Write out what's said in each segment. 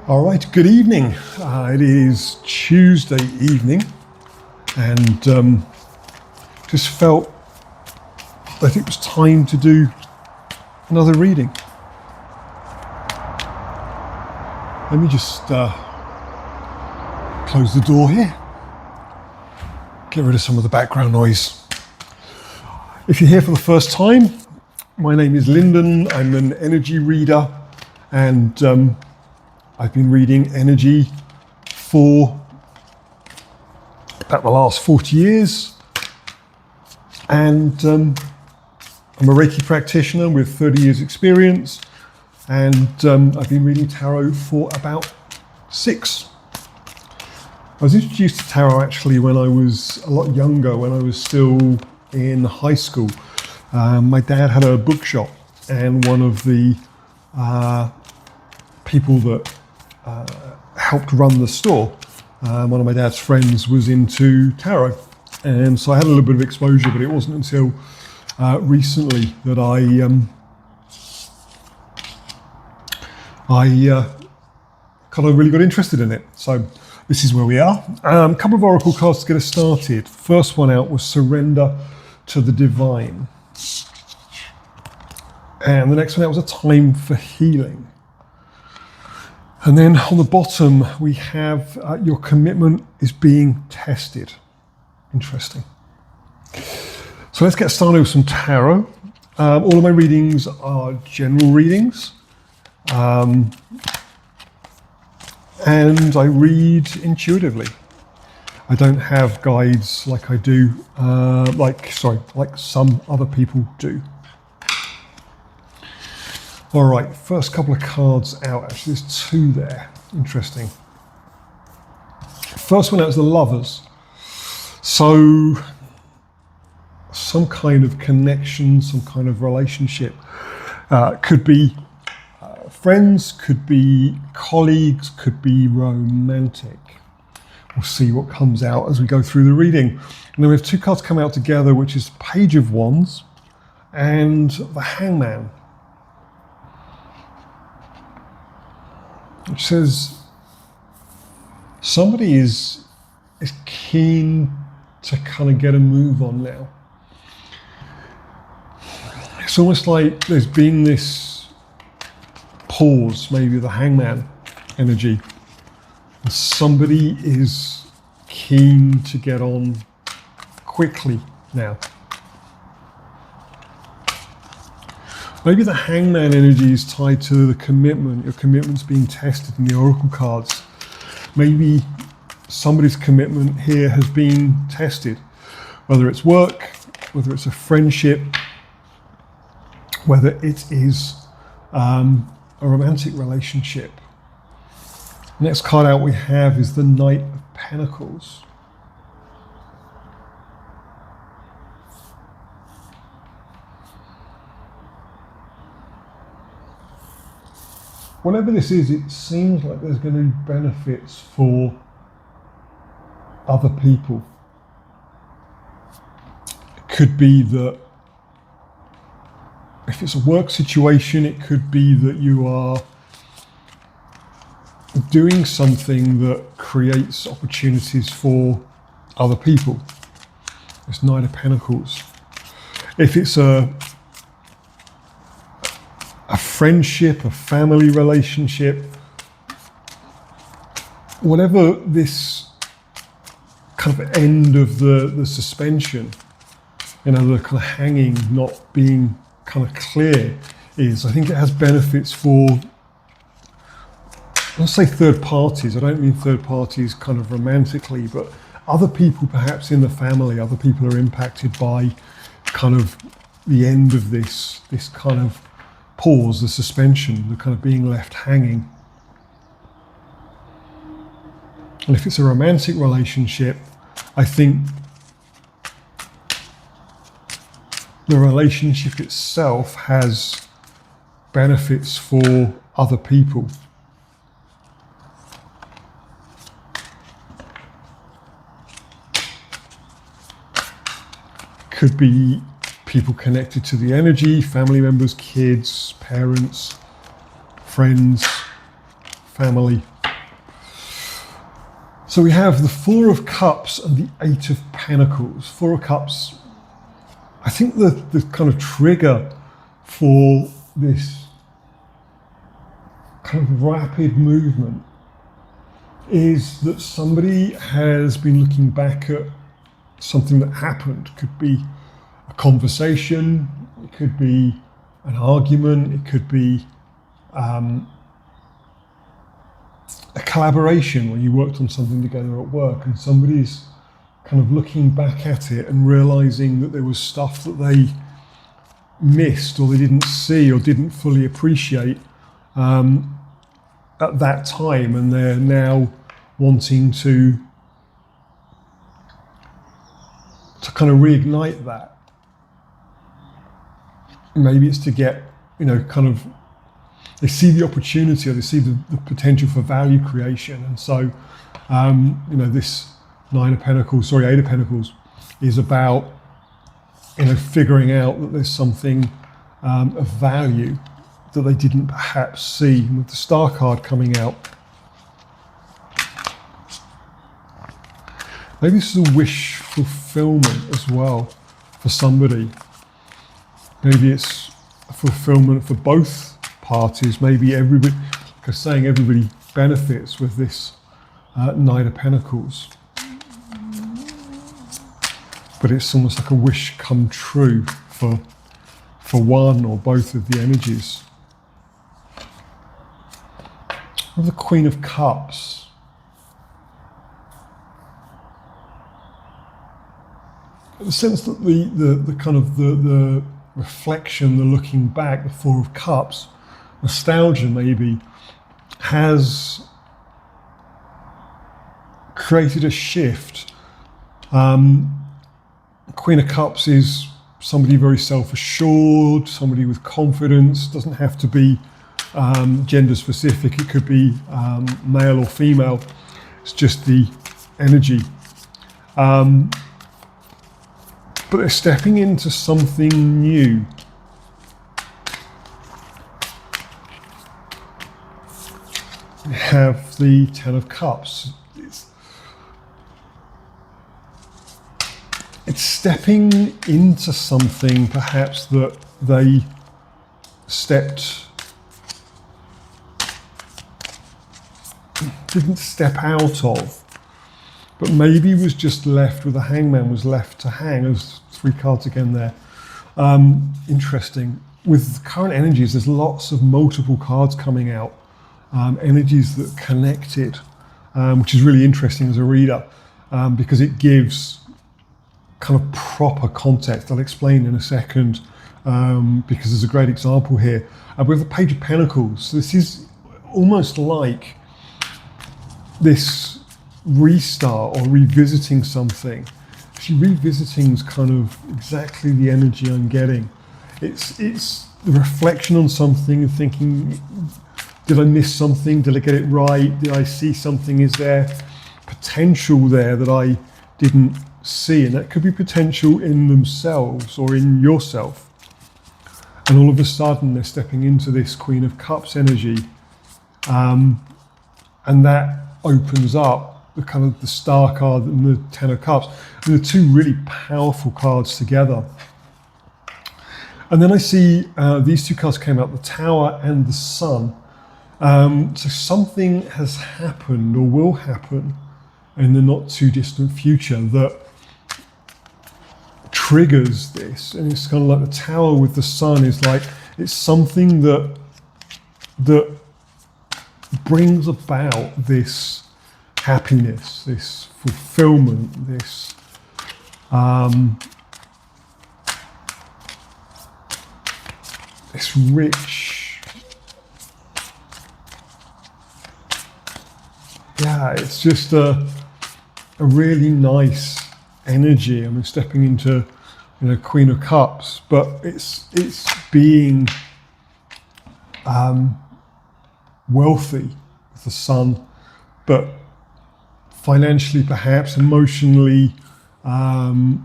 All right, good evening. It is Tuesday evening, and just felt that it was time to do another reading. Let me just close the door here, get rid of some of the background noise. If you're here for the first time, my name is Lyndon. I'm an energy reader, and I've been reading energy for about the last 40 years. And I'm a Reiki practitioner with 30 years experience. And I've been reading tarot for about 6. I was introduced to tarot actually when I was a lot younger, when I was still in high school. My dad had a bookshop, and one of the people that helped run the store, one of my dad's friends, was into tarot, and so I had a little bit of exposure, but it wasn't until recently that I kind of really got interested in it. So this is where we are. A couple of oracle cards to get us started. First one out was Surrender to the Divine, and the next one out was A Time for Healing. And then on the bottom, we have Your Commitment is Being Tested. Interesting. So let's get started with some tarot. All of my readings are general readings. And I read intuitively. I don't have guides like I do, like some other people do. All right, first couple of cards out. Actually, there's 2 there. Interesting. First one out is the Lovers. So, some kind of connection, some kind of relationship. Could be friends, could be colleagues, could be romantic. We'll see what comes out as we go through the reading. And then we have 2 cards come out together, which is Page of Wands and the Hangman, which says somebody is keen to kind of get a move on now. It's almost like there's been this pause, maybe the Hangman energy, and somebody is keen to get on quickly now. Maybe the Hangman energy is tied to the commitment. Your commitment's being tested in the oracle cards. Maybe somebody's commitment here has been tested, whether it's work, whether it's a friendship, whether it is a romantic relationship. Next card out we have is the Knight of Pentacles. Whatever this is, it seems like there's going to be benefits for other people. It could be that if it's a work situation, it could be that you are doing something that creates opportunities for other people. It's Knight of Pentacles. If it's a friendship, a family relationship, whatever this kind of end of the suspension, the kind of hanging, not being kind of clear is, I think it has benefits for, let's say, third parties. I don't mean third parties kind of romantically, but other people perhaps in the family, other people are impacted by kind of the end of this kind of pause, the suspension, the kind of being left hanging. And if it's a romantic relationship, I think the relationship itself has benefits for other people. Could be people connected to the energy, family members, kids, parents, friends, family. So we have the Four of Cups and the Eight of Pentacles. Four of Cups, I think the kind of trigger for this kind of rapid movement is that somebody has been looking back at something that happened. It could be a conversation, it could be an argument, it could be a collaboration when you worked on something together at work, and somebody's kind of looking back at it and realizing that there was stuff that they missed or they didn't see or didn't fully appreciate at that time, and they're now wanting to kind of reignite that. Maybe it's to get, kind of, they see the opportunity or they see the potential for value creation. And so, this Eight of Pentacles is about, figuring out that there's something of value that they didn't perhaps see. And with the Star card coming out, maybe this is a wish fulfillment as well for somebody. Maybe it's a fulfillment for both parties. Maybe everybody, like I was saying, everybody benefits with this Knight of Pentacles. But it's almost like a wish come true for one or both of the energies. With the Queen of Cups, the sense that the kind of the reflection, the looking back, the Four of Cups, nostalgia maybe, has created a shift. Queen of Cups is somebody very self-assured, somebody with confidence. Doesn't have to be gender specific. It could be male or female. It's just the energy. But they're stepping into something new. We have the Ten of Cups. It's stepping into something perhaps that they didn't step out of, but maybe was just left with the Hangman, was left to hang. There's three cards again there. Interesting. With current energies, there's lots of multiple cards coming out, energies that connected, which is really interesting as a reader, because it gives kind of proper context. I'll explain in a second, because there's a great example here. With the Page of Pentacles, so this is almost like this restart or revisiting something. Actually, revisiting is kind of exactly the energy I'm getting. It's the reflection on something and thinking, did I miss something? Did I get it right? Did I see something? Is there potential there that I didn't see? And that could be potential in themselves or in yourself. And all of a sudden they're stepping into this Queen of Cups energy, and that opens up the kind of the Star card and the Ten of Cups, and the two really powerful cards together. And then I see these two cards came out, the Tower and the Sun. So something has happened or will happen in the not too distant future that triggers this. And it's kind of like the Tower with the Sun is like, it's something that brings about this happiness, this fulfillment, this this rich, it's just a really nice energy. I mean, stepping into, Queen of Cups, but it's being wealthy with the Sun, but financially, perhaps emotionally, kind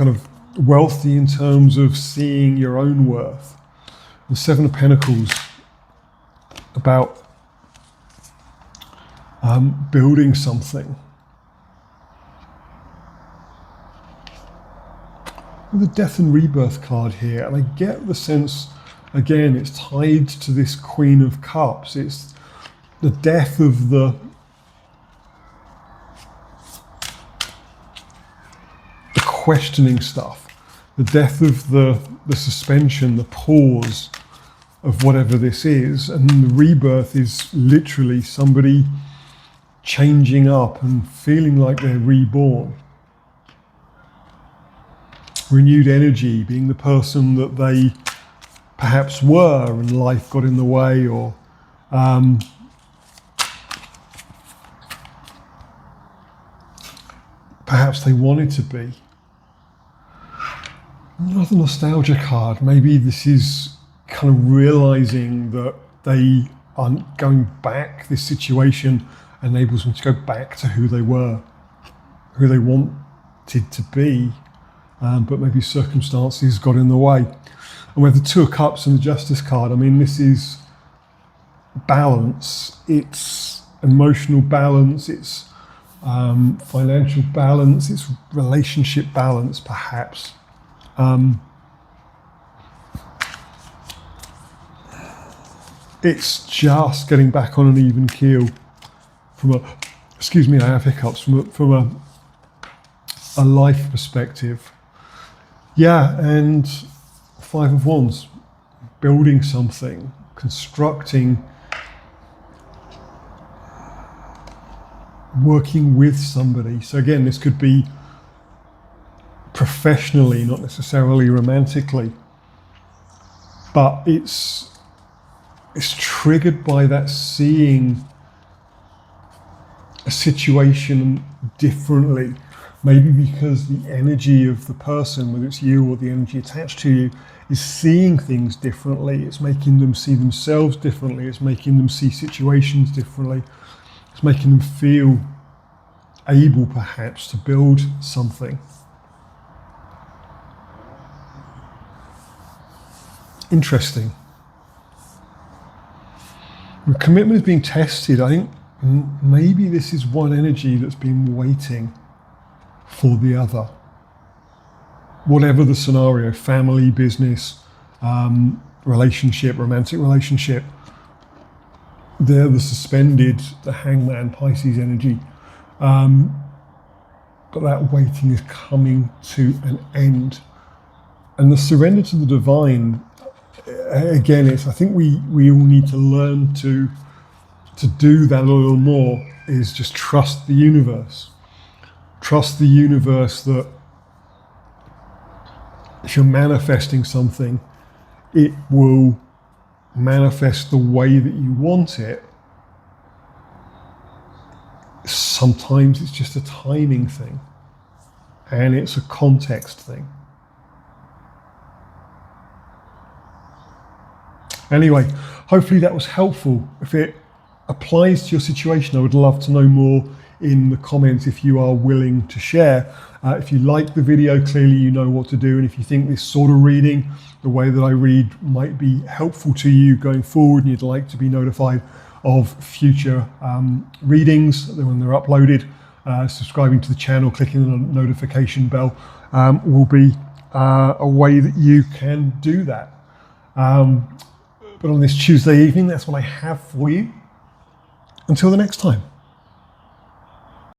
of wealthy in terms of seeing your own worth. The Seven of Pentacles, about building something, with the Death and Rebirth card here, and I get the sense, again, it's tied to this Queen of Cups. It's the death of the questioning stuff, the death of the suspension, the pause of whatever this is, and the rebirth is literally somebody changing up and feeling like they're reborn. Renewed energy, being the person that they perhaps were and life got in the way, or perhaps they wanted to be. Another nostalgia card. Maybe this is kind of realizing that they are going back. This situation enables them to go back to who they were, who they wanted to be, but maybe circumstances got in the way. And with the Two of Cups and the Justice card, I mean, this is balance. It's emotional balance. It's financial balance. It's relationship balance, perhaps. It's just getting back on an even keel from a, excuse me, I have hiccups, from a life perspective. Yeah, and Five of Wands, building something, constructing, working with somebody. So again, this could be professionally, not necessarily romantically, but it's triggered by that seeing a situation differently, maybe because the energy of the person, whether it's you or the energy attached to you, is seeing things differently. It's making them see themselves differently. It's making them see situations differently. It's making them feel able perhaps to build something. Interesting. The commitment is being tested. I think maybe this is one energy that's been waiting for the other. Whatever the scenario, family, business, relationship, romantic relationship, they're the suspended, the Hangman, Pisces energy. But that waiting is coming to an end. And the surrender to the divine, again, I think we all need to learn to do that a little more, is just trust the universe. Trust the universe that if you're manifesting something, it will manifest the way that you want it. Sometimes it's just a timing thing, and it's a context thing. Anyway, hopefully that was helpful. If it applies to your situation, I would love to know more in the comments if you are willing to share. If you like the video, clearly you know what to do. And if you think this sort of reading, the way that I read, might be helpful to you going forward, and you'd like to be notified of future readings when they're uploaded, subscribing to the channel, clicking the notification bell will be a way that you can do that. But on this Tuesday evening, that's what I have for you. Until the next time.